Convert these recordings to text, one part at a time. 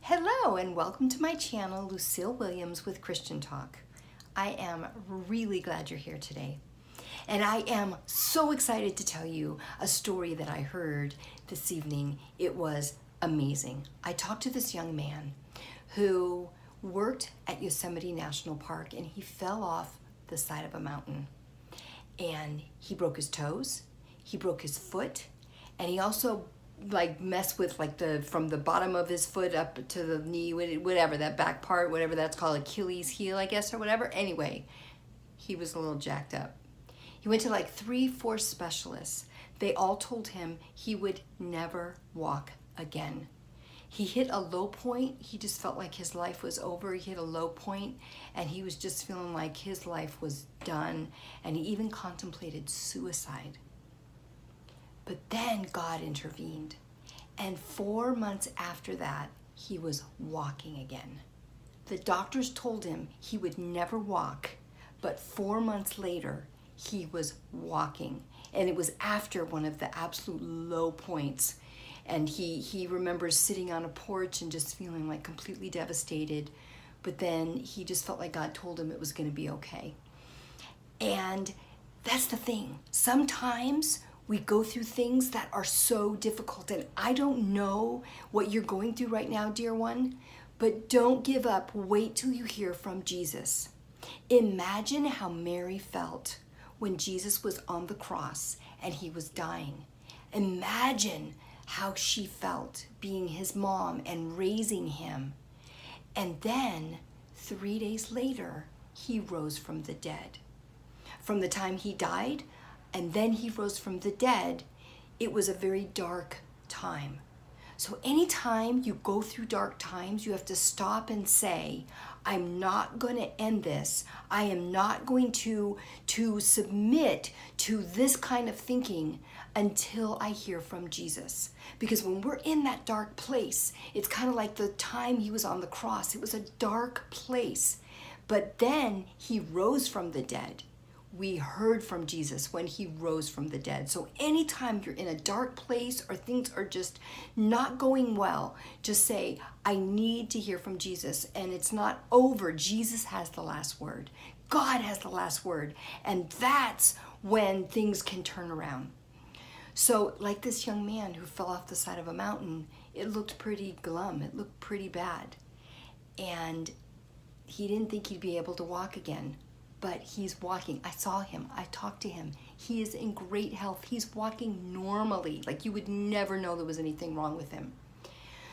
Hello and welcome to my channel, Lucille Williams with Christian Talk. I am really glad you're here today. And I am so excited to tell you a story that I heard this evening. It was amazing. I talked to this young man who worked at Yosemite National Park, and he fell off the side of a mountain. And he broke his toes, he broke his foot, and he also messed with from the bottom of his foot up to the knee, whatever, that back part, whatever that's called, Achilles heel, I guess, or whatever. Anyway, he was a little jacked up. He went to 3-4 specialists. They all told him he would never walk again. He hit a low point. He just felt like his life was over. He hit a low point, and he was just feeling like his life was done, and he even contemplated suicide. But then God intervened, and 4 months after that, he was walking again. The doctors told him he would never walk, but 4 months later, he was walking. And it was after one of the absolute low points. And he remembers sitting on a porch and just feeling like completely devastated. But then he just felt like God told him it was going to be okay. And that's the thing. Sometimes we go through things that are so difficult, and I don't know what you're going through right now, dear one, but don't give up. Wait till you hear from Jesus. Imagine how Mary felt when Jesus was on the cross and he was dying. Imagine how she felt being his mom and raising him. And then 3 days later, he rose from the dead. From the time he died, and then he rose from the dead, it was a very dark time. So anytime you go through dark times, you have to stop and say, I'm not going to end this. I am not going to submit to this kind of thinking until I hear from Jesus. Because when we're in that dark place, it's kind of like the time he was on the cross. It was a dark place. But then he rose from the dead. We heard from Jesus when he rose from the dead. So anytime you're in a dark place or things are just not going well, just say, I need to hear from Jesus. And it's not over. Jesus has the last word. God has the last word. And that's when things can turn around. So like this young man who fell off the side of a mountain, it looked pretty glum. It looked pretty bad. And he didn't think he'd be able to walk again. But he's walking. I saw him. I talked to him. He is in great health. He's walking normally. Like you would never know there was anything wrong with him.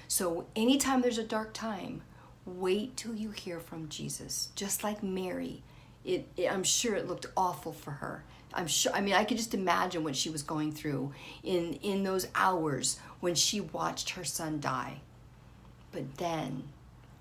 So anytime there's a dark time, wait till you hear from Jesus. Just like Mary, I'm sure it looked awful for her. I could just imagine what she was going through in those hours when she watched her son die. But then,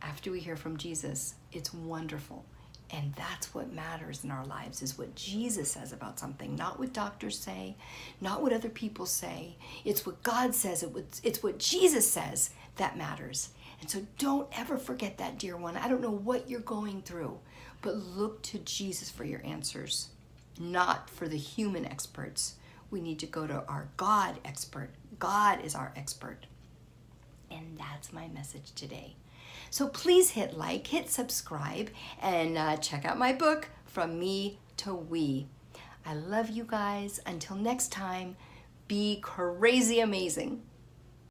after we hear from Jesus, it's wonderful. And that's what matters in our lives, is what Jesus says about something, not what doctors say, not what other people say. It's what God says, it's what Jesus says that matters. And so don't ever forget that, dear one. I don't know what you're going through, but look to Jesus for your answers, not for the human experts. We need to go to our God expert. God is our expert. And that's my message today. So please hit like, hit subscribe, and check out my book, From Me to We. I love you guys. Until next time, be crazy amazing.